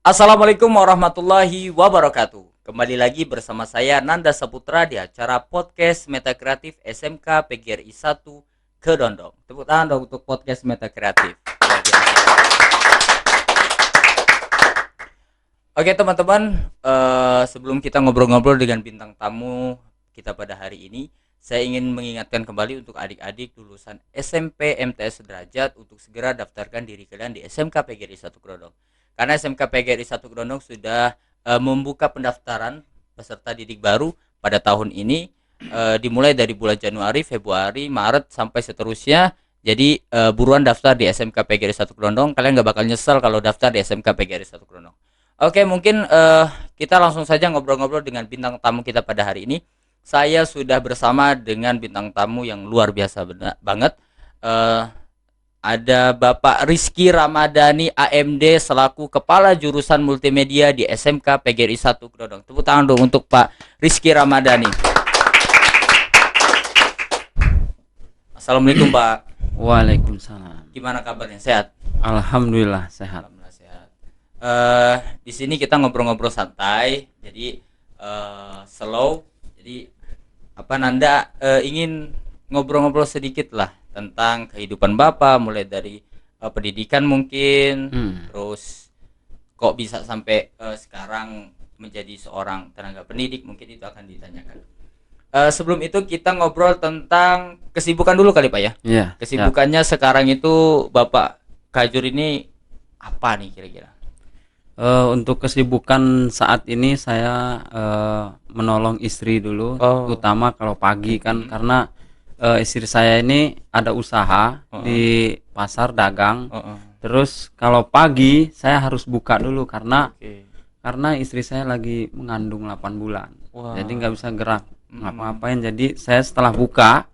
Assalamualaikum warahmatullahi wabarakatuh. Kembali lagi bersama saya Nanda Saputra di acara podcast Meta Kreatif SMK PGRI 1 Kedondong. Tepuk tangan dong untuk podcast Meta Kreatif. Luar biasa. Oke teman-teman, sebelum kita ngobrol-ngobrol dengan bintang tamu kita pada hari ini, saya ingin mengingatkan kembali untuk adik-adik lulusan SMP MTS Sederajat untuk segera daftarkan diri kalian di SMK PGRI 1 Kedondong. Karena SMK PGRI 1 Kedondong sudah membuka pendaftaran peserta didik baru pada tahun ini, dimulai dari bulan Januari, Februari, Maret sampai seterusnya. Jadi buruan daftar di SMK PGRI 1 Kedondong. Kalian gak bakal nyesel kalau daftar di SMK PGRI 1 Kedondong. Oke, mungkin kita langsung saja ngobrol-ngobrol dengan bintang tamu kita pada hari ini. Saya sudah bersama dengan bintang tamu yang luar biasa banget. Ada Bapak Rizky Ramadhani AMD selaku Kepala Jurusan Multimedia di SMK PGRI 1 Kedondong. Tepuk tangan dong untuk Pak Rizky Ramadhani. Assalamualaikum Pak. Waalaikumsalam. Gimana kabarnya? Sehat? Alhamdulillah sehat. Alhamdulillah sehat. Di sini kita ngobrol-ngobrol santai, jadi slow. Jadi Nanda ingin ngobrol-ngobrol sedikit lah tentang kehidupan Bapak, mulai dari pendidikan mungkin, terus kok bisa sampai sekarang menjadi seorang tenaga pendidik, mungkin itu akan ditanyakan. Sebelum itu kita ngobrol tentang kesibukan dulu kali Pak ya. Iya. Kesibukannya sekarang itu Bapak Kajur ini apa nih kira-kira? Untuk kesibukan saat ini saya menolong istri dulu, utama kalau pagi kan karena istri saya ini ada usaha di pasar dagang. Terus kalau pagi saya harus buka dulu karena istri saya lagi mengandung 8 bulan. Jadi nggak bisa gerak ngapa-ngapain. Jadi saya setelah buka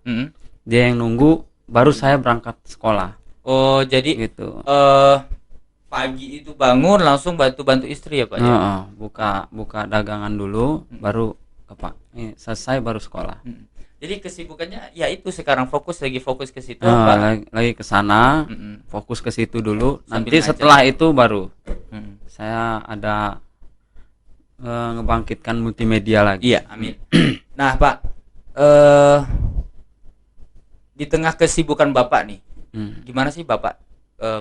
dia yang nunggu, baru saya berangkat sekolah. Oh jadi Gitu. Pagi itu bangun langsung bantu-bantu istri ya Pak ya? Buka dagangan dulu, baru selesai baru sekolah. Jadi kesibukannya ya itu sekarang lagi fokus ke situ Pak. Lagi ke sana, fokus ke situ dulu. Sambil Nanti ngajar. setelah itu baru saya ada ngebangkitkan multimedia lagi. Iya, amin. Nah Pak, di tengah kesibukan Bapak nih, gimana sih Bapak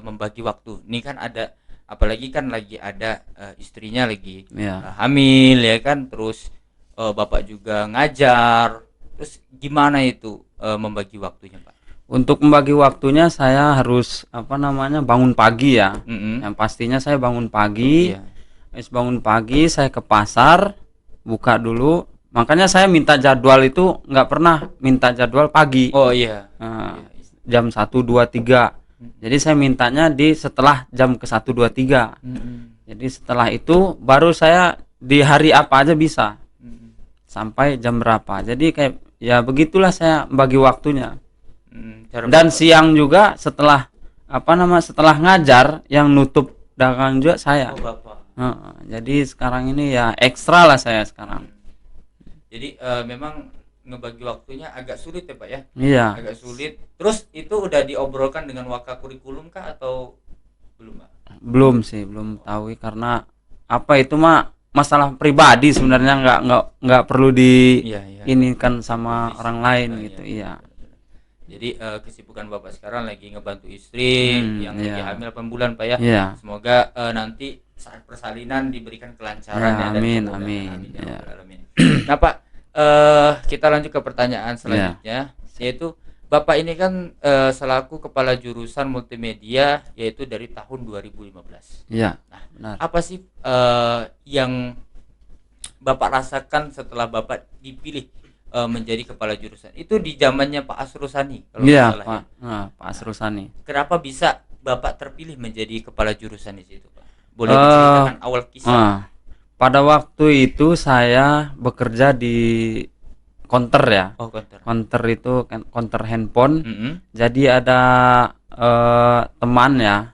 membagi waktu? Ini kan ada, apalagi kan lagi ada istrinya lagi hamil ya kan, terus Bapak juga ngajar. Terus gimana itu membagi waktunya Pak? Untuk membagi waktunya saya harus bangun pagi ya. Yang pastinya saya bangun pagi. Habis bangun pagi saya ke pasar, buka dulu. Makanya saya minta jadwal itu nggak pernah minta jadwal pagi. Oh iya. Jam 1, 2, 3. Jadi saya mintanya di setelah jam ke 1, 2, 3. Jadi setelah itu baru saya di hari apa aja bisa. Sampai jam berapa. Jadi kayak ya begitulah saya bagi waktunya. Dan siang juga setelah setelah ngajar yang nutup dagangan juga saya. Bapak. Jadi sekarang ini ya ekstra lah saya sekarang. Jadi memang ngebagi waktunya agak sulit ya Pak ya? Iya. Agak sulit. Terus itu udah diobrolkan dengan waka kurikulum kah atau belum Pak? Belum sih, belum tahu karena itu mah masalah pribadi sebenarnya, nggak perlu ini kan sama orang lain gitu. Iya. Jadi kesibukan Bapak sekarang lagi ngebantu istri yang lagi hamil 8 bulan Pak ya. Iya. Semoga nanti saat persalinan diberikan kelancaran ya, amin. Ya. Nah Pak, kita lanjut ke pertanyaan selanjutnya, yaitu Bapak ini kan selaku Kepala Jurusan Multimedia yaitu dari tahun 2015. Iya. Nah, benar. apa sih yang Bapak rasakan setelah Bapak dipilih menjadi Kepala Jurusan? Itu di zamannya Pak Asrusani kalau Iya, salah Pak. ya. Pak Asrusani. Kenapa bisa Bapak terpilih menjadi Kepala Jurusan di situ, Pak? Boleh diceritakan awal kisah? Pada waktu itu saya bekerja di counter ya. Oh, counter. Counter itu counter handphone. Jadi ada teman ya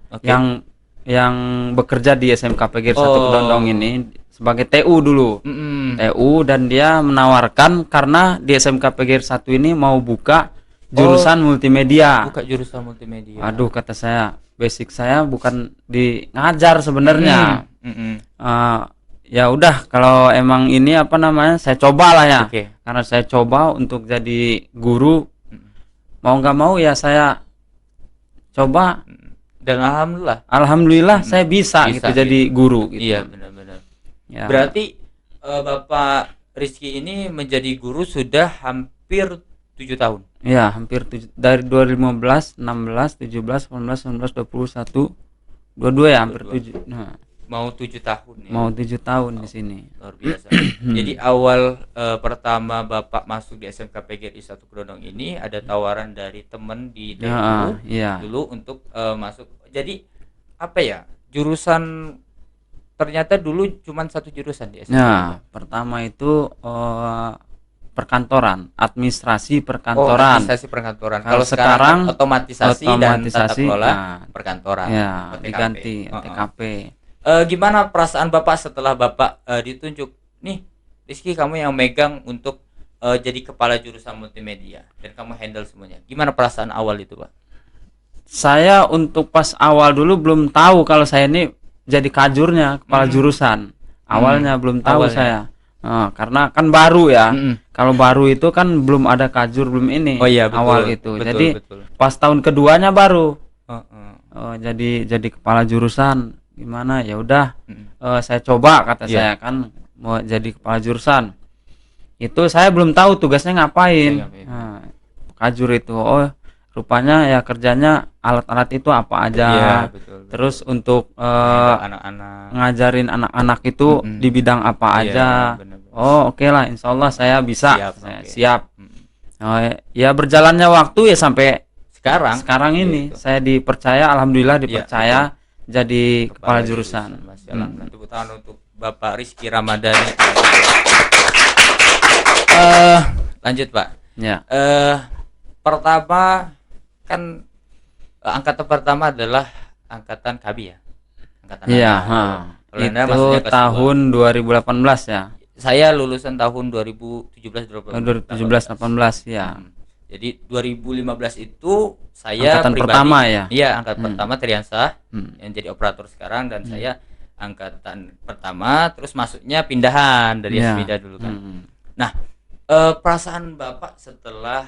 yang bekerja di SMK PGRI 1 Kedondong ini sebagai TU dulu. TU, dan dia menawarkan karena di SMK PGRI 1 ini mau buka jurusan multimedia. Buka jurusan multimedia. Aduh, kata saya, basic saya bukan di ngajar sebenarnya. Mm-mm. Ya udah kalau emang ini apa namanya saya cobalah ya. Oke. Karena saya coba untuk jadi guru, Mm-mm. mau nggak mau ya saya coba. Dan Alhamdulillah saya bisa Bisa gitu jadi gitu. guru gitu. Iya, benar-benar. Ya. Berarti Bapak Rizky ini menjadi guru sudah hampir 7 tahun. Ya, hampir dari 2015, 16, 17, 18, 19, 20, 21, 22 ya, hampir 7. Nah, Mau 7 tahun ya. mau 7 tahun di sini. Luar biasa. Jadi awal pertama Bapak masuk di SMK PGRI 1 Kedondong ini ada tawaran dari teman di TNU Iya. dulu untuk masuk. Jadi apa ya? Jurusan ternyata dulu cuma satu jurusan di SMK. Nah, pertama itu perkantoran, administrasi perkantoran. Administrasi perkantoran. Kalau Kalau sekarang sekarang otomatisasi dan tata otomatisasi, kelola nah, perkantoran. Ya, OTKP. diganti OTKP. Gimana perasaan Bapak setelah Bapak ditunjuk nih, Rizky kamu yang megang untuk jadi kepala jurusan multimedia dan kamu handle semuanya. Gimana perasaan awal itu, Pak? Saya untuk pas awal dulu belum tahu kalau saya ini jadi kajurnya kepala jurusan. Awalnya belum tahu Awalnya. saya. Karena kan baru ya. Mm-mm. Kalau baru itu kan belum ada kajur, belum ini. Oh iya, betul, awal itu. betul, Jadi betul. pas tahun keduanya baru Uh-uh. jadi kepala jurusan. Gimana? Ya udah, Mm-mm. saya coba kata Iya. saya kan mau jadi kepala jurusan. Itu saya belum tahu tugasnya ngapain. Nah, kajur itu. Oh, rupanya ya kerjanya alat-alat itu apa aja. Iya, betul. Terus untuk anak-anak. ngajarin anak-anak itu Mm-mm. di bidang apa Iya, aja. benar-benar. Oh, oke lah, insya Allah saya bisa. Siap, Saya oke. siap. Mm-mm. Oh, ya berjalannya waktu ya sampai Sekarang ini gitu. saya dipercaya, alhamdulillah Iya, dipercaya jadi kepala jurusan. Masya Allah. Nah, tepuk tangan untuk Bapak Rizky Ramadhani. Lanjut, Pak. Ya. Pertama kan angkatan pertama adalah angkatan KB ya. Angkatan Iya, Kalau Anda itu maksudnya kelas tahun 2018 ya. saya lulusan tahun 2017 2017 18 ya. Jadi 2015 itu saya Angkatan pribadi, pertama ya? Iya, angkatan pertama Triansa Hmm. yang jadi operator sekarang dan saya angkatan pertama terus masuknya pindahan dari Iya. Asmida dulu kan. Hmm. Nah, perasaan Bapak setelah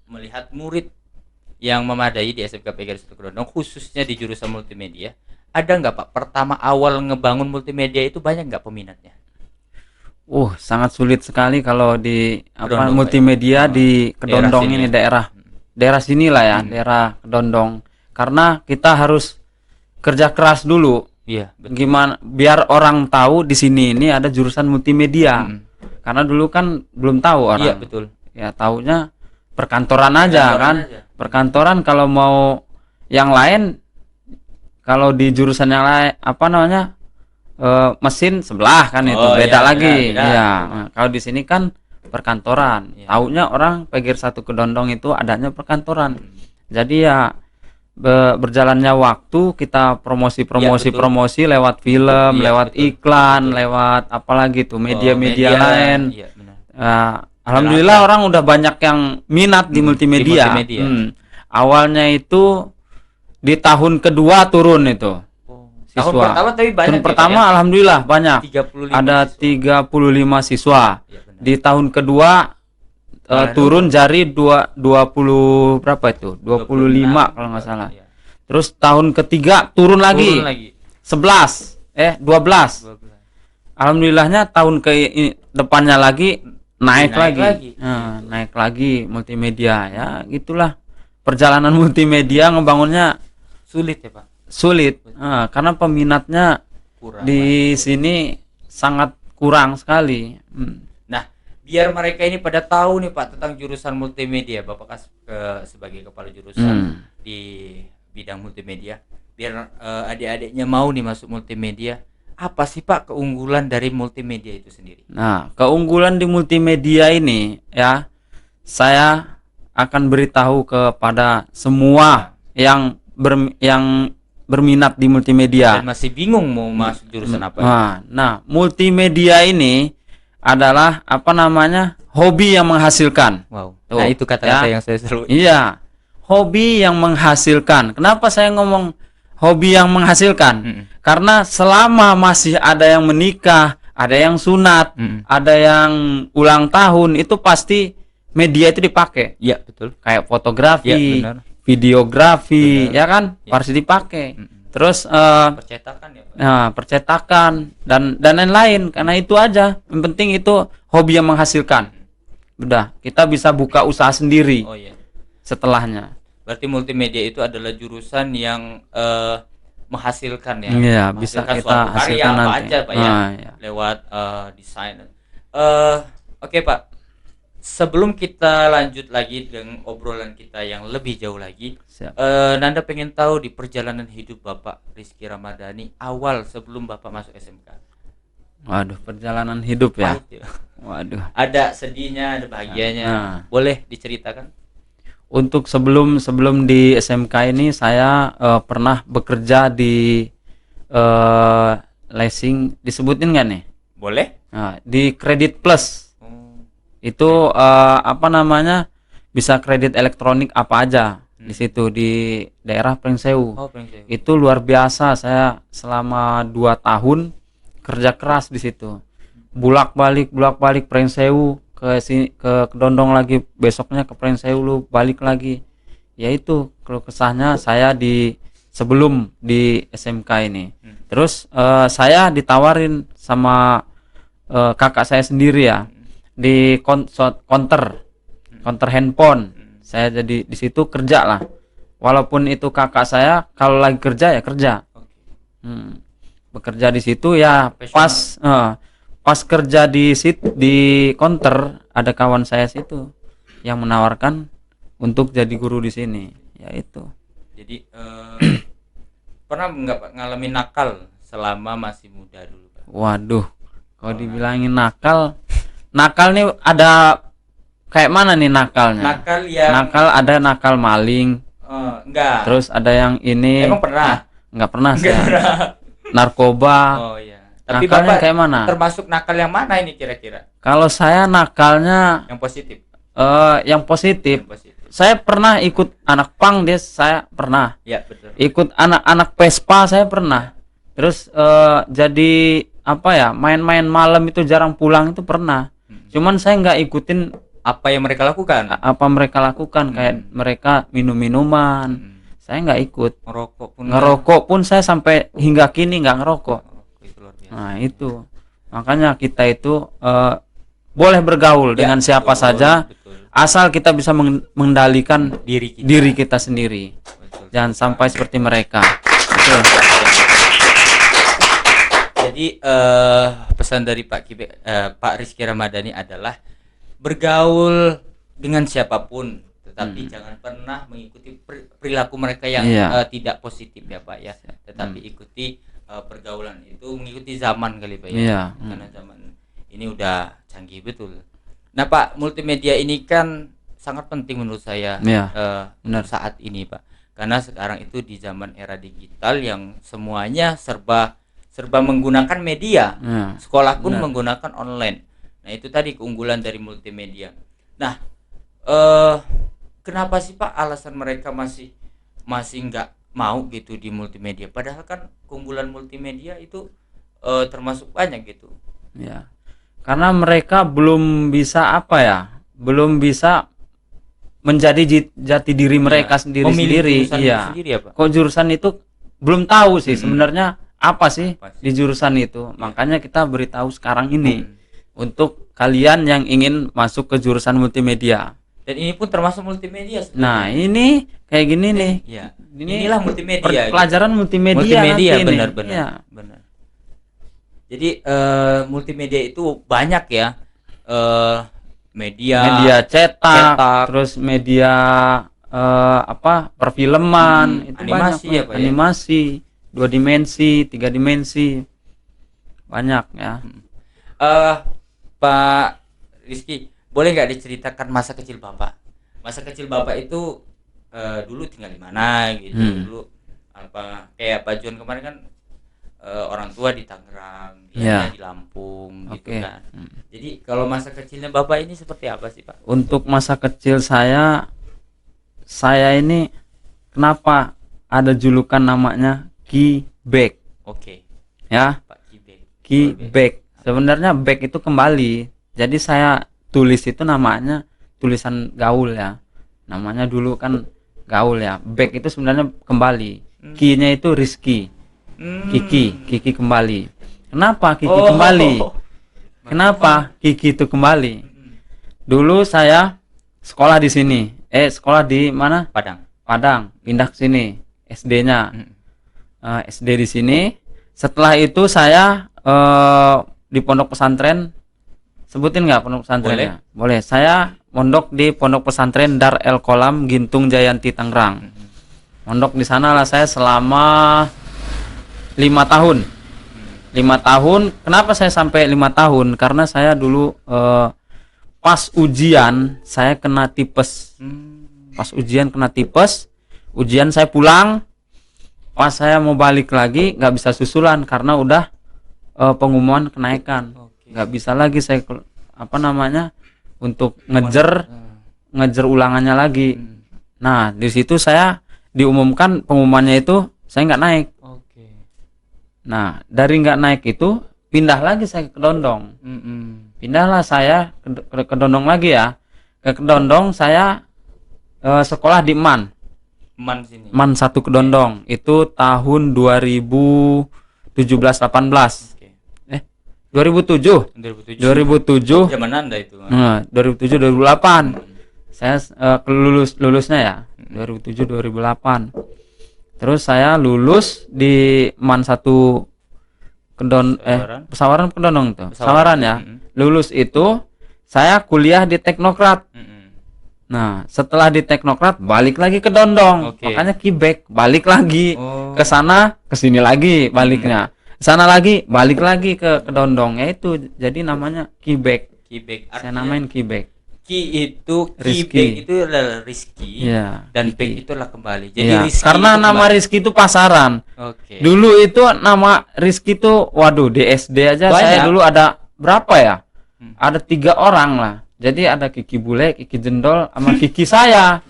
melihat murid yang memadai di SMK PGRI 1 Kedondong khususnya di jurusan multimedia, ada nggak Pak pertama awal ngebangun multimedia itu banyak nggak peminatnya? Sangat sulit sekali kalau di Kedondong, multimedia Pak, ya? di Kedondong Daerah sini ini ya? daerah sinilah ya, daerah Kedondong. Karena kita harus kerja keras dulu. Iya, betul. Gimana biar orang tahu di sini ini ada jurusan multimedia. Karena dulu kan belum tahu orang. Iya, betul. Ya taunya perkantoran aja Perkantoran kan. aja. Perkantoran kalau mau yang lain, kalau di jurusan yang lain apa namanya mesin sebelah kan itu Oh, beda iya, lagi. beda. Iya. Nah, kalau di sini kan perkantoran. Iya. Taunya orang PGRI 1 Kedondong itu adanya perkantoran. Jadi ya berjalannya waktu kita promosi Iya, betul. lewat film, Iya, lewat betul. iklan, lewat apalagi tuh media-media lain. Iya, benar. Alhamdulillah orang udah banyak yang minat di multimedia. di multimedia. Awalnya itu di tahun kedua turun itu. Tahun Siswa. pertama tapi banyak. Tahun pertama alhamdulillah banyak. 35 Ada siswa. 35 siswa. Iya, benar. Di tahun kedua turun jadi 20 berapa itu? 25 kalau nggak salah. Iya. Terus tahun ketiga turun lagi. 11 12. 12. Alhamdulillahnya tahun depannya lagi naik lagi. lagi. Naik lagi multimedia ya, gitulah. Perjalanan multimedia ngebangunnya Sulit ya, Pak. sulit. Karena peminatnya Kurang. di sini sangat kurang sekali. Nah, biar mereka ini pada tahu nih Pak tentang jurusan multimedia, Bapak sebagai kepala jurusan di bidang multimedia, biar adik-adiknya mau nih masuk multimedia. Apa sih Pak keunggulan dari multimedia itu sendiri? Nah, keunggulan di multimedia ini ya, saya akan beritahu kepada semua yang berminat di multimedia. Dan masih bingung mau masuk jurusan apa? Nah, multimedia ini adalah apa namanya? Hobi yang menghasilkan. Wow. Tuh, Nah, itu kata-kata ya. yang saya selalu. Iya, hobi yang menghasilkan. Kenapa saya ngomong hobi yang menghasilkan. Karena selama masih ada yang menikah, ada yang sunat, ada yang ulang tahun, itu pasti media itu dipakai. Iya, betul. Kayak fotografi, Iya, benar. videografi, Benar. ya kan? Iya. Pasti dipakai. Terus Percetakan ya, Pak. nah, percetakan dan lain-lain. Karena itu aja. Yang penting itu hobi yang menghasilkan. Udah, kita bisa buka usaha sendiri Oh iya. setelahnya. Berarti multimedia itu adalah jurusan yang menghasilkan ya. Iya, bisa Menghasilkan kita suatu karya hasilkan apa nanti. aja, Pak ya. Nah, iya. Lewat desain. Oke, Pak. Sebelum kita lanjut lagi dengan obrolan kita yang lebih jauh lagi, Siap. Nanda pengen tahu di perjalanan hidup Bapak Rizky Ramadhani awal sebelum Bapak masuk SMK. Waduh, perjalanan hidup ya. Pahit ya. Waduh. Ada sedihnya, ada bahagianya. Nah. Boleh diceritakan? Untuk sebelum di SMK ini saya pernah bekerja di leasing, disebutin nggak nih? Boleh? Nah, di Kredit Plus. Oh, Itu apa namanya? Bisa kredit elektronik apa aja di situ di daerah Pringsewu. Pringsewu. Itu luar biasa, saya selama 2 tahun kerja keras di situ. Bolak-balik Pringsewu ke sini, ke Kedondong lagi, besoknya ke Pringsewu, lu balik lagi. Ya itu kalau kesahnya saya di sebelum di SMK ini. Terus saya ditawarin sama kakak saya sendiri ya di counter handphone. Saya jadi di situ kerja lah. Walaupun itu kakak saya, kalau lagi kerja ya kerja. Bekerja di situ ya pas kerja di counter, ada kawan saya situ yang menawarkan untuk jadi guru di sini, ya itu. Jadi pernah nggak Pak ngalamin nakal selama masih muda dulu, Pak? Waduh, kalau dibilangin nakal nih ada kayak mana nih nakalnya? Nakal yang Ada nakal maling, enggak. terus ada yang ini. Emang pernah? Nggak pernah Enggak saya. pernah. Narkoba. Oh iya. Tapi Nakalnya Bapak kayak mana? termasuk nakal yang mana ini kira-kira? Kalau saya nakalnya Yang positif. yang positif. Yang positif. Saya pernah ikut anak pang, saya pernah. Ya, betul. Ikut anak-anak Vespa saya pernah. Terus jadi apa ya, main-main malam itu jarang pulang itu pernah. Cuman saya nggak ikutin Apa yang mereka lakukan? apa mereka lakukan, kayak mereka minum minuman. Saya nggak ikut. Ngerokok pun Saya sampai hingga kini nggak ngerokok. itu luar biasa. Nah itu makanya kita itu boleh bergaul dengan siapa betul, saja, betul. asal kita bisa mengendalikan Diri kita. diri kita sendiri. Betul. Jangan sampai seperti mereka. Betul. Jadi pesan dari Pak Rizky Ramadhani adalah bergaul dengan siapapun, tetapi jangan pernah mengikuti perilaku mereka yang tidak positif ya Pak ya. Tetapi ikuti pergaulan itu, mengikuti zaman kali Pak ya. Iya. Karena zaman ini udah canggih betul. Nah Pak, multimedia ini kan sangat penting menurut saya benar. saat ini Pak. Karena sekarang itu di zaman era digital yang semuanya serba menggunakan media. Sekolah pun menggunakan online. Nah itu tadi keunggulan dari multimedia. Nah kenapa sih Pak alasan mereka masih nggak mau gitu di multimedia? Padahal kan keunggulan multimedia itu termasuk banyak gitu. Ya, karena mereka belum bisa belum bisa menjadi jati diri mereka sendiri. Iya. Sendiri ya Pak. Kok jurusan itu belum tahu sih sebenarnya apa sih di jurusan itu. Makanya kita beritahu sekarang ini untuk kalian yang ingin masuk ke jurusan multimedia. Dan ini pun termasuk multimedia sebenarnya. Nah, ini kayak gini nih. Ya. Inilah multimedia. Pelajaran multimedia benar. Ya. Benar. Jadi multimedia itu banyak ya. Media cetak, terus media perfilman, itu animasi banyak, ya, Pak, animasi 2 dimensi, 3 dimensi, banyak ya. Pak Rizky, boleh nggak diceritakan masa kecil Bapak? Masa kecil Bapak itu dulu tinggal di mana gitu? Dulu kayak Pak Juan kemarin kan orang tua di Tangerang, dia di Lampung gitu kan. Jadi kalau masa kecilnya Bapak ini seperti apa sih Pak? Untuk masa kecil saya ini kenapa ada julukan namanya Ki Bek Oke, ya. Pak Kibek. Ki Bek. Sebenarnya Bek itu kembali. Jadi saya tulis itu namanya tulisan gaul ya. Namanya dulu kan gaul ya. Bek itu sebenarnya kembali. Ki-nya itu Rizky. Kiki kembali. Kenapa Kiki kembali? Kenapa Kiki itu kembali? Dulu saya sekolah di sini. Sekolah di mana? Padang. Padang. Pindah ke sini. SD-nya. SD di sini. Setelah itu saya di pondok pesantren. Sebutin nggak pondok pesantrennya? Boleh. Saya mondok di pondok pesantren Dar El Kolam Gintung Jayanti Tangerang. Mondok di sana lah saya selama 5 tahun. 5 tahun. Kenapa saya sampai 5 tahun? Karena saya dulu pas ujian saya kena tipes. Pas ujian kena tipes. Ujian saya pulang. Pas saya mau balik lagi nggak bisa susulan karena udah pengumuman kenaikan. Nggak bisa lagi saya untuk ngejar ulangannya lagi. Nah di situ saya diumumkan pengumumannya itu saya nggak naik. Nah dari nggak naik itu pindah lagi saya ke Kedondong. Pindahlah saya ke Kedondong lagi ya. Ke Kedondong saya sekolah di Man Sini. Man 1 Kedondong itu tahun 2017-18. 2007 zaman Anda itu. 2007 2008 saya lulusnya ya 2007 2008. Terus saya lulus di Man 1 Pesawaran Kedondong tuh. Pesawaran ya. Lulus itu saya kuliah di Teknokrat. Nah, setelah di Teknokrat balik lagi ke Dondong. Makanya Kibek balik lagi ke sana, ke sini lagi baliknya. Sana lagi balik lagi ke Dondong. Ya itu jadi namanya Kibek. Saya namain Kibek. Ki itu Kibek itu adalah Rizky ya, dan Bek itu adalah kembali. Jadi ya, karena nama Rizky itu pasaran. Dulu itu nama Rizky itu waduh di SD aja banyak. Saya dulu ada berapa ya? Ada 3 orang lah. Jadi ada Kiki Bule, Kiki Jendol, sama Kiki saya.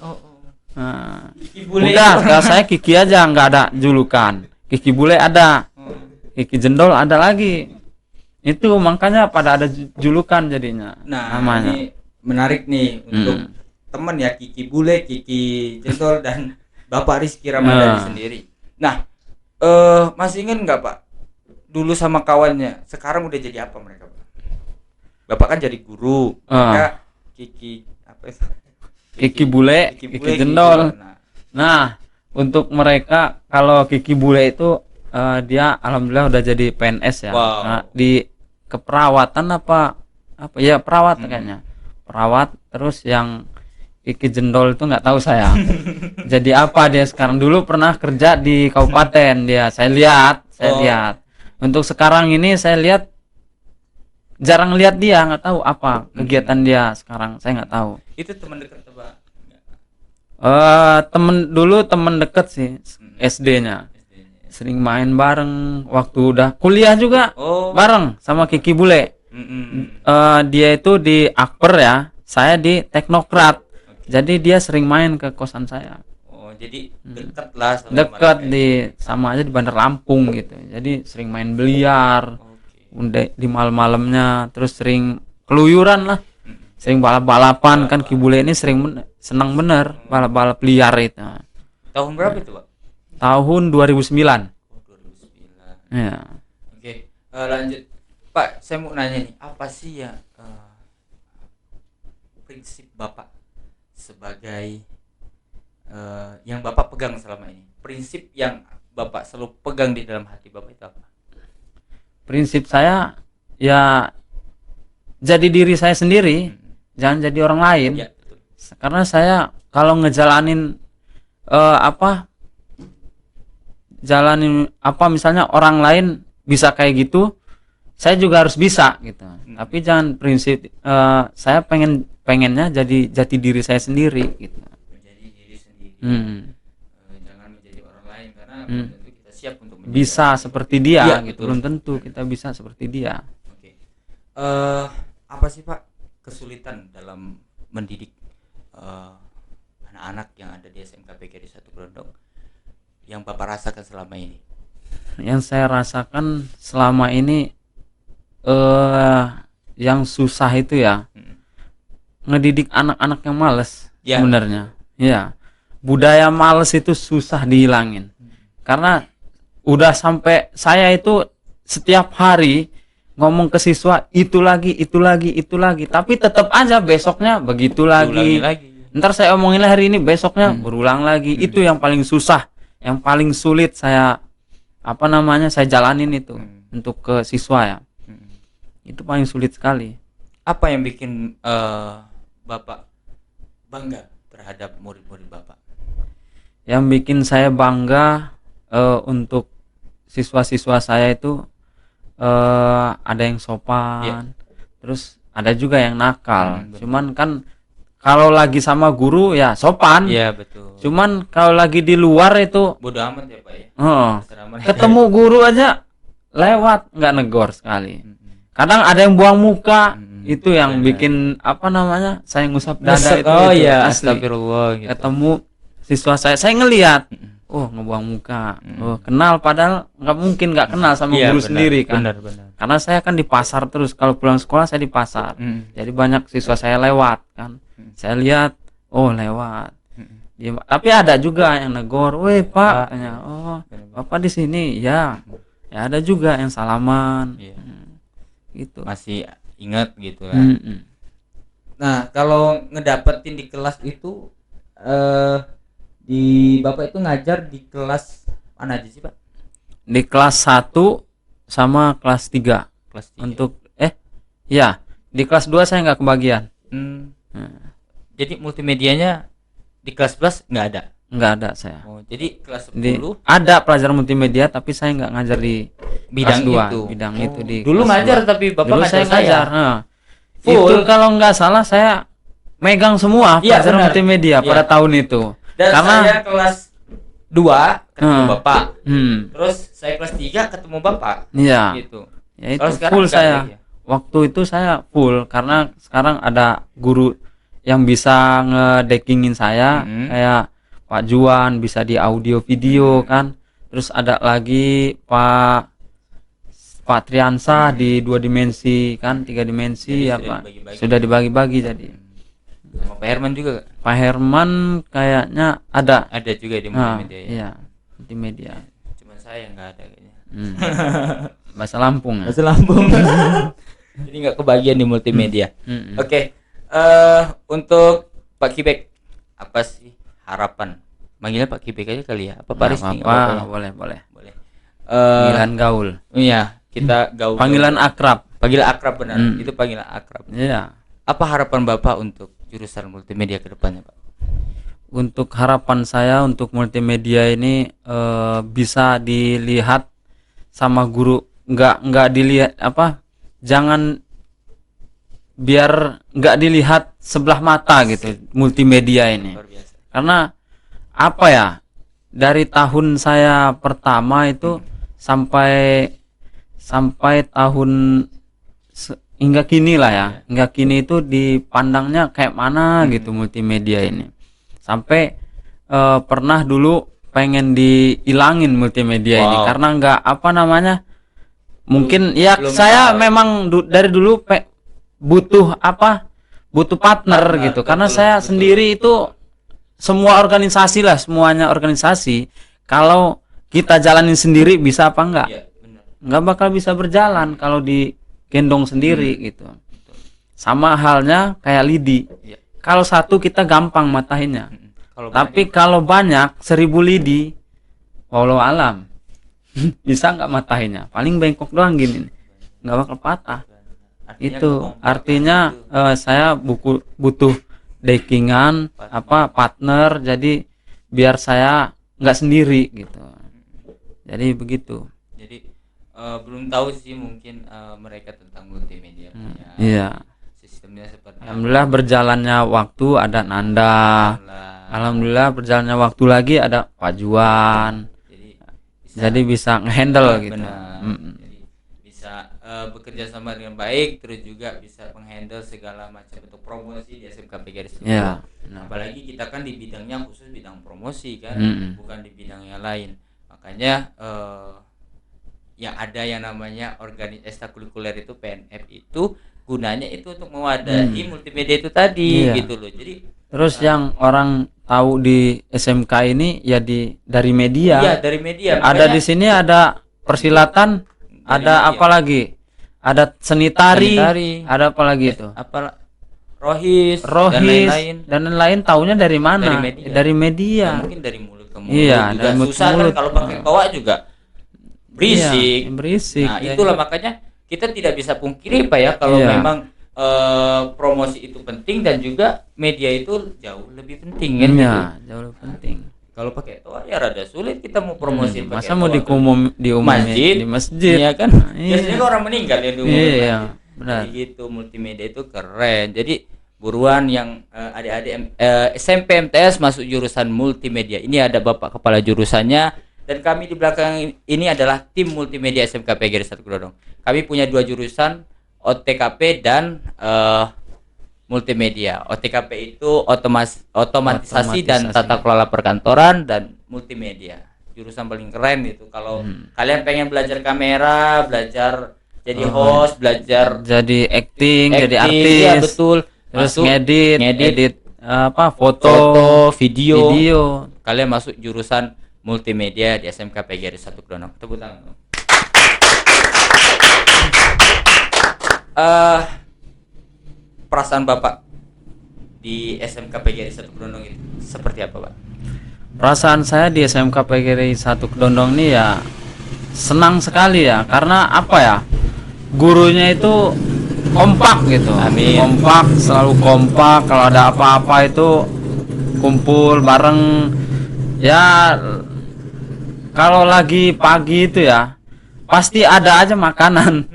Nah, Kiki Bule udah, saya Kiki aja, nggak ada julukan. Kiki Bule ada, Kiki Jendol ada lagi. Itu makanya pada ada julukan jadinya. Nah, namanya. Ini menarik nih untuk teman ya Kiki Bule, Kiki Jendol dan Bapak Rizky Ramadhani sendiri. Nah, masih ingat nggak Pak? Dulu sama kawannya, sekarang udah jadi apa mereka? Bapak kan jadi guru, mereka Kiki apa itu? Kiki Bule, Kiki Jendol. Nah, untuk mereka kalau Kiki Bule itu dia alhamdulillah udah jadi PNS ya. Nah, di keperawatan apa ya perawat kayaknya. Perawat. Terus yang Kiki Jendol itu nggak tahu saya. Jadi apa dia sekarang? Dulu pernah kerja di kabupaten dia. Saya lihat. Untuk sekarang ini saya lihat jarang lihat dia, nggak tahu apa kegiatan dia sekarang, saya nggak tahu. Itu teman dekat Pak? Temen deket sih, SD-nya. Sering main bareng, waktu udah kuliah juga bareng sama Kiki Bule. Dia itu di Akper ya, saya di Teknokrat. Jadi dia sering main ke kosan saya. Jadi dekat lah sama dekat sama aja di Bandar Lampung gitu. Jadi sering main biliar. Di malam-malamnya, terus sering keluyuran lah, sering balap-balapan kan. Kibule ini senang bener balap-balap liar itu. Tahun berapa itu Pak? Tahun 2009. 2009 ya. Oke, lanjut Pak, saya mau nanya nih, apa sih ya prinsip Bapak sebagai yang Bapak pegang selama ini? Prinsip yang Bapak selalu pegang di dalam hati Bapak itu apa? Prinsip saya ya jadi diri saya sendiri, jangan jadi orang lain. Ya, betul. Karena saya kalau ngejalanin misalnya orang lain bisa kayak gitu, saya juga harus bisa gitu. Tapi jangan prinsip saya pengennya jadi jati diri saya sendiri gitu. Menjadi diri sendiri. Jangan menjadi orang lain karena kita siap untuk bisa seperti dia ya, gitu. Belum tentu kita bisa seperti dia. Oke. Apa sih Pak kesulitan dalam mendidik anak-anak yang ada di SMK PGRI 1 Kedondong yang Bapak rasakan selama ini? yang saya rasakan selama ini yang susah itu ya ngedidik anak-anak yang males Ya. sebenarnya. Ya, budaya males itu susah dihilangin karena udah sampai saya itu setiap hari ngomong ke siswa itu lagi, tapi tetap aja besoknya begitu Diulangi lagi. lagi. Ntar saya omongin hari ini, besoknya berulang lagi. Itu yang paling susah, yang paling sulit saya saya jalanin itu untuk ke siswa ya. Itu paling sulit sekali. Apa yang bikin Bapak bangga terhadap murid-murid Bapak? Yang bikin saya bangga untuk siswa-siswa saya itu ada yang sopan, terus ada juga yang nakal. Cuman kan kalau lagi sama guru ya sopan. Iya, betul. Cuman kalau lagi di luar itu Bodoh amat ya Pak ya. Seraman. ketemu guru aja lewat nggak negor sekali. Kadang ada yang buang muka, itu yang bikin saya ngusap dada itu. Oh itu iya, asli. astagfirullah gitu. Ketemu siswa saya ngelihat, oh ngebuang muka, oh kenal, padahal nggak mungkin nggak kenal sama Iya, guru benar, sendiri kan. Benar. Karena saya kan di pasar terus, kalau pulang sekolah saya di pasar, jadi banyak siswa saya lewat kan. Saya lihat, oh lewat. Tapi ada juga yang negor, weh Pak, tanya, oh Bapak di sini, ya ada juga yang salaman. Iya. Gitu. Masih ingat gitu kan. Nah, kalau ngedapetin di kelas itu di Bapak itu ngajar di kelas mana aja sih, Pak? Di kelas 1 sama kelas 3. Kelas 3. Untuk ya, di kelas 2 saya nggak kebagian. Jadi multimedianya di kelas nggak ada? Nggak ada saya. Oh, jadi kelas 10 ada pelajaran multimedia, tapi saya nggak ngajar di bidang kelas 2, itu. bidang itu di Dulu kelas ngajar 2. tapi Bapak Dulu ngajar saya ngajar. Full. Itu kalau nggak salah saya megang semua Iya, pelajaran benar. multimedia pada tahun itu. Dan Karena saya kelas 2 ketemu Bapak. Terus Saya kelas 3 ketemu Bapak. iya. Gitu. Ya itu Kalau sekarang full enggak saya. lagi ya? Waktu itu saya full karena sekarang ada guru yang bisa ngedekingin saya, kayak Pak Juan bisa di audio video kan. Terus ada lagi Pak Triansa di 2 dimensi kan, 3 dimensi. Jadi ya sudah Pak. dibagi-bagi. Sudah dibagi-bagi jadi. Sama Pak Herman juga Pak Herman kayaknya ada. ada juga di multimedia ya. Iya, multimedia. Cuman saya yang nggak ada kayaknya. Bahasa Lampung ya. Bahasa Lampung. Jadi nggak kebagian di multimedia. Oke. Untuk Pak Kibek, apa sih harapan? Manggilnya Pak Kibek aja kali ya. Apa Pak Rizky? Boleh. Boleh. Panggilan gaul. Iya, kita gaul. Panggilan akrab. Panggilan akrab benar. Itu panggilan akrab. Iya. Apa harapan Bapak untuk jurusan multimedia ke depannya, Pak? Untuk harapan saya untuk multimedia ini bisa dilihat sama guru, nggak dilihat jangan biar nggak dilihat sebelah mata gitu multimedia ini. Luar biasa. Karena dari tahun saya pertama itu sampai tahun hingga kini lah ya, hingga kini itu dipandangnya kayak mana gitu multimedia ini. Sampai pernah dulu pengen dihilangin multimedia ini karena nggak mungkin ya saya memang dari dulu butuh partner gitu. Karena saya sendiri itu semuanya organisasi, kalau kita jalanin sendiri bisa apa enggak? Iya, benar. Nggak bakal bisa berjalan kalau digendong sendiri gitu. Sama halnya kayak lidi. Kalau satu kita gampang matahinnya. Tapi kalau banyak 1000 lidi, wallahu alam bisa nggak matahinnya? Paling bengkok doang gini, nggak bakal patah. Artinya saya butuh dekingan partner, jadi biar saya nggak sendiri gitu. Jadi begitu. Jadi belum tahu sih mungkin mereka tentang multimedia punya. Iya. Sistemnya seperti Alhamdulillah berjalannya waktu ada Nanda. Alhamdulillah berjalannya waktu lagi ada Pak Juan. Jadi bisa ngehandle gitu. Jadi bisa bekerja sama dengan baik, terus juga bisa menghandle segala macam bentuk promosi di SMK PGRI. Iya. Apalagi kita kan di bidangnya khusus bidang promosi kan, bukan di bidang yang lain. Makanya yang ada yang namanya organik ekstrakurikuler itu PNF itu gunanya itu untuk mewadahi multimedia itu tadi Iya. gitu loh. Jadi Terus yang orang tahu di SMK ini ya dari media. iya dari media. Ada Makanya di sini ada persilatan, dari ada media. apa lagi? Ada seni tari, Seni tari. ada apa lagi itu? apa Rohis, dan Rohis lain-lain. dan lain-lain taunya dari mana? Dari media. Dari media. Ya, mungkin dari mulut ke mulut Iya, juga dari mulut ke susah mulut. kan kalau pakai toa juga berisik. Iya, berisik. Nah, Jadi- itulah makanya kita tidak bisa pungkiri Pak ya kalau Iya. memang promosi itu penting dan juga media itu jauh lebih penting kan gitu. Iya, jauh lebih penting. Kalau pakai toa ya rada sulit kita mau promosi pakai Masa mau toa. diumumin masjid, di masjid? iya kan? Nah, iya. Biasanya kan orang meninggal yang diumumin Iya, masjid. benar. Jadi gitu multimedia itu keren. Jadi buruan yang adik-adik SMP MTS masuk jurusan multimedia. Ini ada Bapak kepala jurusannya dan kami di belakang ini adalah tim multimedia SMK PGRI 1 Grogol. Kami punya 2 jurusan, OTKP dan multimedia. OTKP itu otomatisasi dan tata kelola perkantoran dan multimedia. Jurusan paling keren itu. Kalau kalian pengen belajar kamera, belajar jadi host, belajar Jadi acting, jadi artis. iya betul. Terus Masuk ngedit apa foto, foto, video. video. Kalian masuk jurusan multimedia di SMK PGRI 1 Grogol. Tepuk tangan. Perasaan Bapak di SMK PGRI 1 Grogol itu seperti apa, Pak? Perasaan saya di SMK PGRI 1 Kedondong ini ya senang sekali ya, karena apa ya, gurunya itu kompak gitu. Amin. Kompak, selalu kompak. Kalau ada apa-apa itu kumpul bareng ya. Kalau lagi pagi itu ya pasti ada aja makanan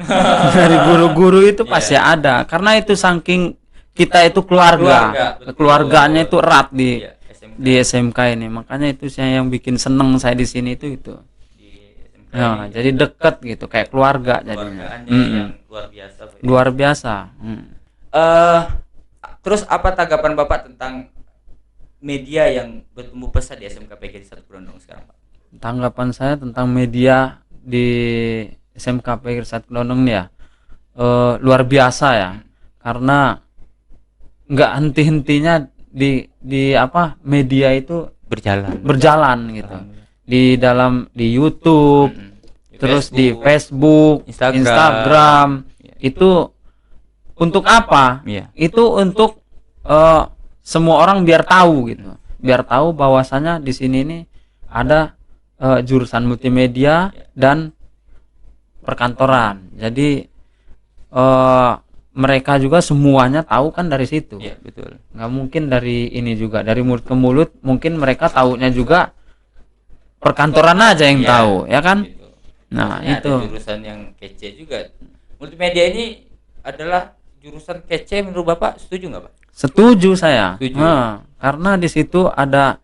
dari guru-guru itu pasti ada, karena itu saking kita itu keluarga, betul. keluarganya itu erat di Iya, SMK. di SMK ini. Makanya itu saya yang bikin seneng saya di sini itu. Di SMK Ya, ini jadi deket gitu, kayak keluarga jadinya. keluargaannya yang luar biasa, Pak. Luar biasa. Terus apa tanggapan Bapak tentang media yang bertumbuh pesat di SMK PGRI 1 Grogol sekarang, Pak? Tanggapan saya tentang media di SMK PGRI 1 Kedondong nih ya, luar biasa ya, karena nggak henti-hentinya di apa, media itu berjalan gitu, di YouTube, terus di Facebook, Instagram. Itu untuk apa? Iya. Itu untuk semua orang biar tahu gitu, biar tahu bahwasanya di sini ini ada jurusan multimedia dan perkantoran. Jadi mereka juga semuanya tahu kan dari situ. Iya, betul. Nggak mungkin dari ini juga, dari mulut ke mulut. Mungkin mereka taunya juga perkantoran aja yang Iya, tahu, ya kan? Gitu. Nah, Maksudnya itu. ada jurusan yang kece juga. Multimedia ini adalah jurusan kece menurut Bapak, setuju nggak, Pak? Setuju saya. Setuju. Karena di situ ada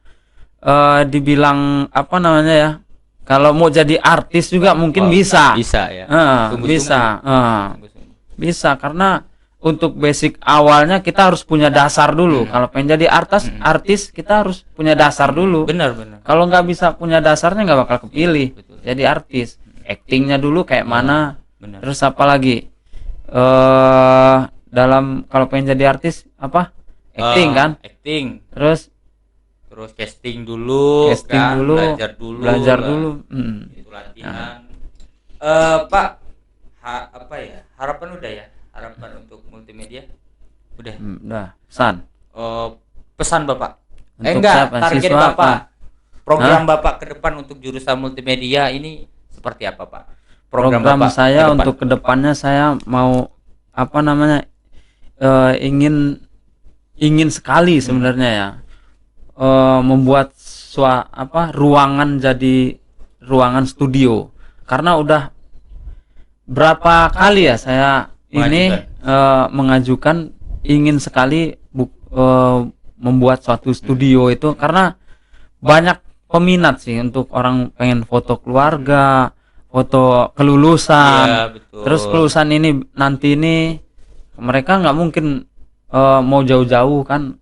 dibilang apa namanya ya? Kalau mau jadi artis juga mungkin Wah, bisa. Bisa ya. Sungguh-sungguh. Bisa. Sungguh-sungguh. Bisa, karena untuk basic awalnya kita harus punya dasar dulu. Kalau pengen jadi artis kita harus punya dasar dulu. Benar. Kalau nggak bisa punya dasarnya nggak bakal kepilih Betul. jadi artis. Actingnya dulu kayak mana, Benar. terus apa lagi, dalam kalau pengen jadi artis apa, acting kan, Acting. terus Terus casting dulu, casting kan? dulu, lah. belajar dulu. Itu latihan. Pak, apa ya? Harapan udah ya? Harapan untuk multimedia? Udah. Udah, pesan Pesan Bapak. Untuk Enggak, siapa? target Siswa Bapak. apa? Program Bapak ke depan untuk jurusan multimedia ini seperti apa, Pak? program Bapak saya ke depan. untuk kedepannya saya mau apa namanya, ingin sekali sebenarnya ya, membuat ruangan jadi ruangan studio, karena udah berapa kali ya saya ini mengajukan ingin sekali membuat suatu studio itu, karena banyak peminat sih untuk orang pengen foto keluarga, foto kelulusan. Iya, betul. Terus kelulusan ini nanti ini mereka nggak mungkin mau jauh-jauh kan.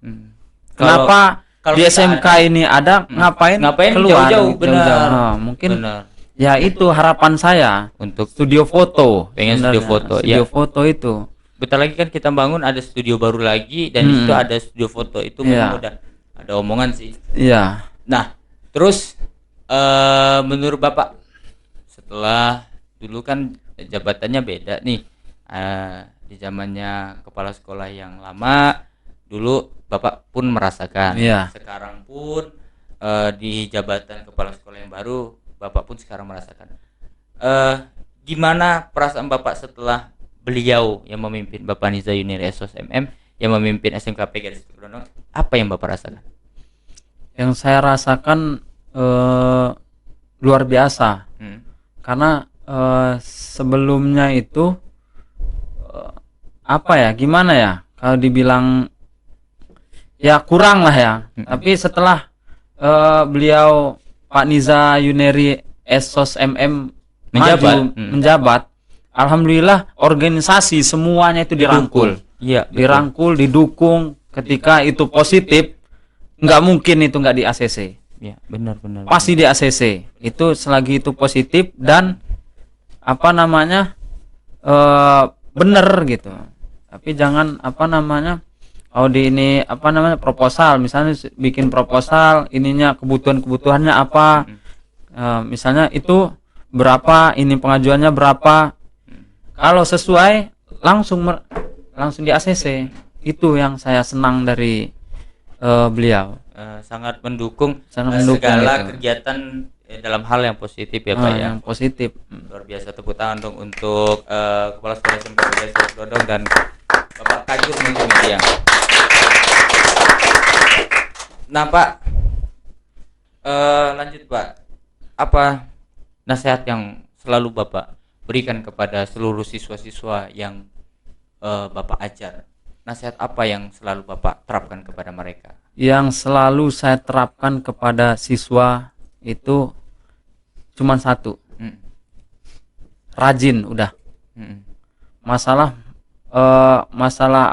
Kenapa kalau di kita SMK ini ada, ngapain Ngapain keluar jauh-jauh, benar. Mungkin Benar. Ya itu harapan saya untuk studio foto. pengen studio Sebenarnya, foto studio ya. foto itu. Bentar lagi kan kita bangun ada studio baru lagi dan di situ ada studio foto itu memang udah ada omongan sih. Iya. Nah, terus menurut Bapak setelah dulu kan jabatannya beda nih. Di zamannya kepala sekolah yang lama dulu Bapak pun merasakan. Iya. Sekarang pun di jabatan kepala sekolah yang baru Bapak pun sekarang merasakan. Gimana perasaan Bapak setelah beliau yang memimpin, Bapak Niza Yuniri SOS MM yang memimpin SMK PGRI Situ Kedondong, apa yang Bapak rasakan? Yang saya rasakan luar biasa. Karena sebelumnya itu apa ya, gimana ya, kalau dibilang ya kurang lah ya. Tapi setelah beliau Pak Niza Yuniri SOS MM menjabat, alhamdulillah organisasi semuanya itu dirangkul. Iya, dirangkul, didukung. Ketika itu positif, nggak mungkin itu nggak di ACC. Ya, benar. Pasti di ACC. Itu selagi itu positif dan apa namanya bener gitu. Tapi jangan apa namanya di ini apa namanya proposal, misalnya bikin proposal ininya kebutuhannya apa, misalnya itu berapa, ini pengajuannya berapa, kalau sesuai langsung di ACC. Itu yang saya senang dari beliau. Sangat mendukung segala itu. Kegiatan dalam hal yang positif ya Pak ya. Yang positif. Luar biasa, tepuk tangan dong untuk Kepala Sekolah SMK PGRI Situ Kedondong dan Bapak Kajur Multimedia. Nah Pak, lanjut Pak, apa nasihat yang selalu Bapak berikan kepada seluruh siswa-siswa yang Bapak ajar? Nasihat apa yang selalu Bapak terapkan kepada mereka? Yang selalu saya terapkan kepada siswa itu cuma satu, rajin udah. Masalah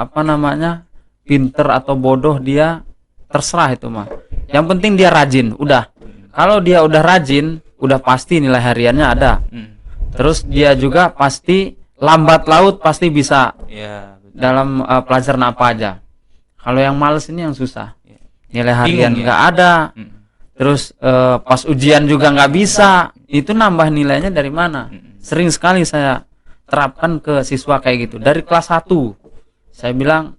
apa namanya pinter atau bodoh dia terserah itu mah. Yang penting dia rajin udah. Kalau dia udah rajin, udah pasti nilai hariannya ada. Terus dia juga pasti lambat laut pasti bisa dalam pelajaran apa aja. Kalau yang males ini yang susah, nilai harian nggak ada. Terus pas ujian juga nggak bisa, itu nambah nilainya dari mana? Sering sekali saya terapkan ke siswa kayak gitu. Dari kelas 1 saya bilang,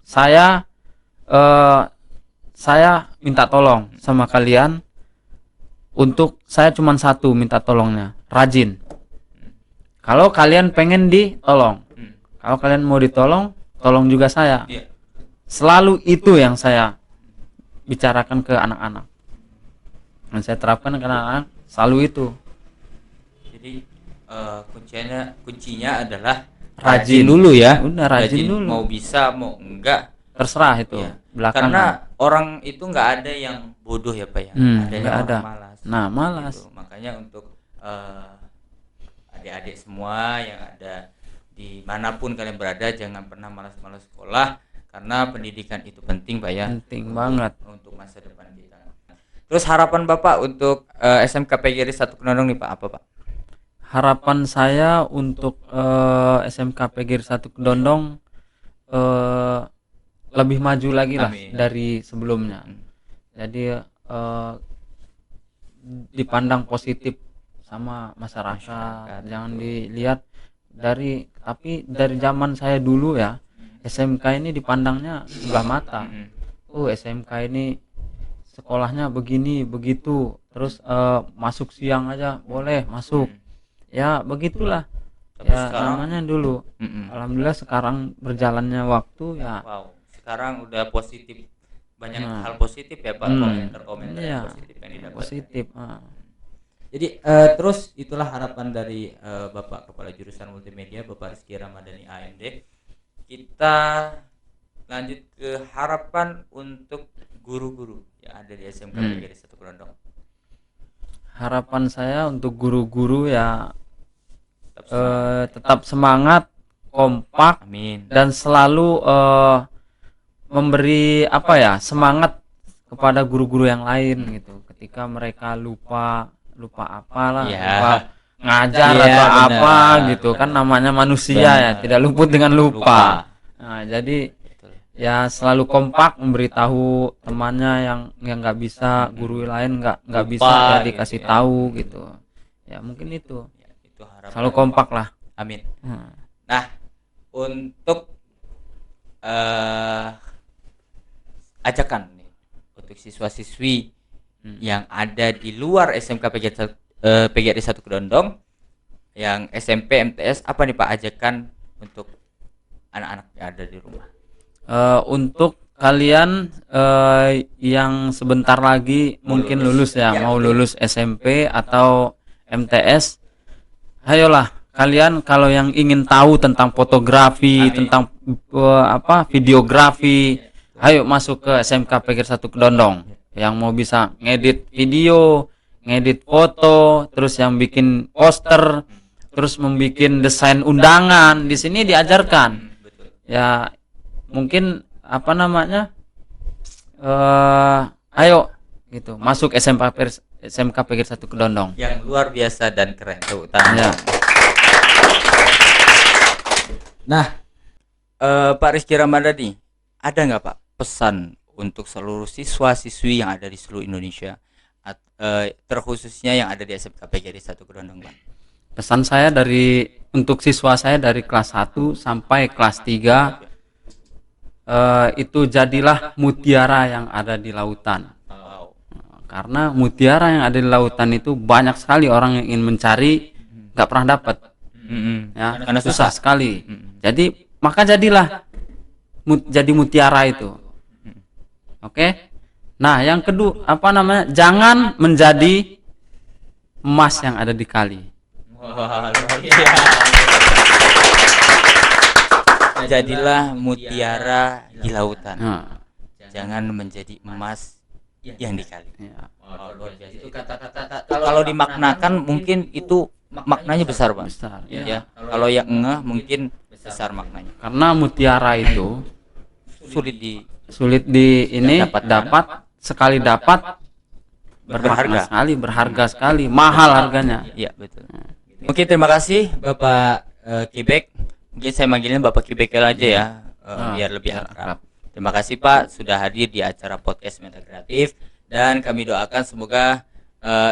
saya minta tolong sama kalian untuk saya cuma satu minta tolongnya, rajin. Kalau kalian pengen ditolong, kalau kalian mau ditolong, tolong juga saya. Selalu itu yang saya bicarakan ke anak-anak, dan saya terapkan ke anak-anak selalu itu. Jadi kuncinya adalah rajin dulu ya. Udah rajin dulu. Mau bisa mau enggak terserah itu. Karena orang itu nggak ada yang bodoh ya Pak ya. Ada yang ada. Malas. Nah malas. Gitu. Makanya untuk adik-adik semua yang ada dimanapun kalian berada, jangan pernah malas-malas sekolah, karena pendidikan itu penting Pak ya. Penting banget untuk masa depan kita. Terus harapan Bapak untuk SMK PGRI Situ Kedondong nih Pak, apa Pak? Harapan saya untuk SMK PGRI Situ Kedondong lebih maju lagi lah dari sebelumnya. Jadi dipandang positif sama masyarakat. Jangan dilihat tapi dari zaman saya dulu ya, SMK ini dipandangnya sebelah mata. SMK ini sekolahnya begini begitu, terus masuk siang aja boleh masuk. Ya begitulah. Tapi ya namanya dulu. Alhamdulillah sekarang berjalannya waktu ya. Wow, sekarang udah positif, banyak hal positif ya Pak, komentar-komentar yang positif yang didapat. Positif. Jadi terus itulah harapan dari Bapak Kepala Jurusan Multimedia, Bapak Rizky Ramadhani AMD. Kita lanjut ke harapan untuk guru-guru yang ada di SMK PGRI Situ Kedondong. Harapan saya untuk guru-guru ya tetap semangat, kompak. Amin. Dan selalu memberi semangat kepada guru-guru yang lain gitu. Ketika mereka lupa apalah, lupa ngajar Iya, atau benar, apa gitu kan, namanya manusia ya, Benar. tidak luput dengan lupa. Lupa. Nah, jadi ya selalu kompak memberitahu temannya yang nggak bisa, guru lain nggak bisa Lupa, ya gitu dikasih ya. tahu gitu. Ya mungkin itu. Ya, itu harapan. Selalu kompak lah. Amin. Hmm. Nah, untuk ajakan nih untuk siswa-siswi yang ada di luar SMK PGRI 1 Kedondong, yang SMP MTS, apa nih Pak ajakan untuk anak-anak yang ada di rumah? Untuk kalian yang sebentar lagi mungkin lulus ya, mau lulus SMP atau MTS, ayolah kalian kalau yang ingin tahu tentang fotografi, tentang videografi, ayo masuk ke SMK PGRI 1 Kedondong. Yang mau bisa ngedit video, ngedit foto, terus yang bikin poster, terus membikin desain undangan, di sini diajarkan. Ya mungkin ayo gitu masuk SMK PGRI 1 Kedondong Yang luar biasa dan keren tuh tanya. ya. Nah, Pak Rizky Ramadhani, ada nggak Pak pesan untuk seluruh siswa-siswi yang ada di seluruh Indonesia, terkhususnya yang ada di SMK PGRI 1 Kedondong, Pak? Pesan saya untuk siswa saya dari kelas 1 sampai kelas 3, itu jadilah mutiara yang ada di lautan. Karena mutiara yang ada di lautan itu banyak sekali orang yang ingin mencari, nggak pernah dapat. Ya, karena susah sekali. Jadi maka jadilah jadi mutiara itu. Oke. Nah, yang kedua jangan menjadi emas yang ada di kali. Jadilah mutiara di lautan. Nah, Jangan menjadi emas yang di kali. ya. Itu kata-kata kalau dimaknakan mungkin itu maknanya besar, Pak. Besar. Ya. Kalau yang ngeh mungkin besar maknanya. Karena mutiara itu Sulit dapat sekali dapat berharga sekali, mahal harganya. Iya, betul. Mungkin terima kasih Bapak Kibek. Mungkin saya manggilnya Bapak Kibek aja ya, biar lebih akrab. Terima kasih Pak sudah hadir di acara podcast Meta Kreatif, dan kami doakan semoga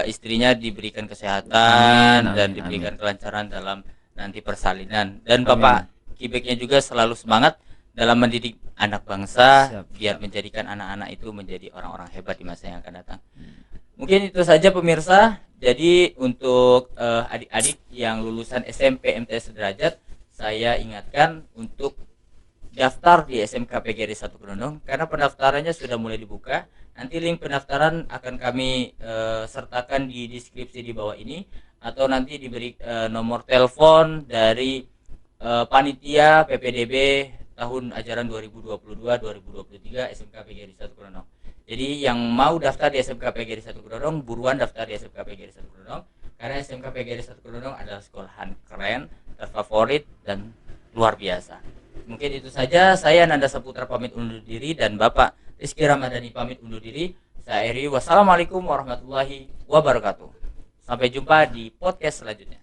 istrinya diberikan kesehatan dan diberikan kelancaran dalam nanti persalinan, dan Bapak Kibeknya juga selalu semangat dalam mendidik anak bangsa biar menjadikan anak-anak itu menjadi orang-orang hebat di masa yang akan datang. Mungkin itu saja pemirsa. Jadi untuk adik-adik yang lulusan SMP MTS Sederajat, saya ingatkan untuk daftar di SMK PGRI 1 Kedondong karena pendaftarannya sudah mulai dibuka. Nanti link pendaftaran akan kami sertakan di deskripsi di bawah ini, atau nanti diberi nomor telepon dari panitia PPDB tahun ajaran 2022-2023 SMK PGRI 1 Kedondong. Jadi yang mau daftar di SMK PGRI 1 Kedondong, buruan daftar di SMK PGRI 1 Kedondong, karena SMK PGRI 1 Kedondong adalah sekolahan keren, terfavorit, dan luar biasa. Mungkin itu saja, saya Nanda Saputra pamit undur diri, dan Bapak Rizky Ramadhani pamit undur diri. Saya Eri, wassalamualaikum warahmatullahi wabarakatuh. Sampai jumpa di podcast selanjutnya.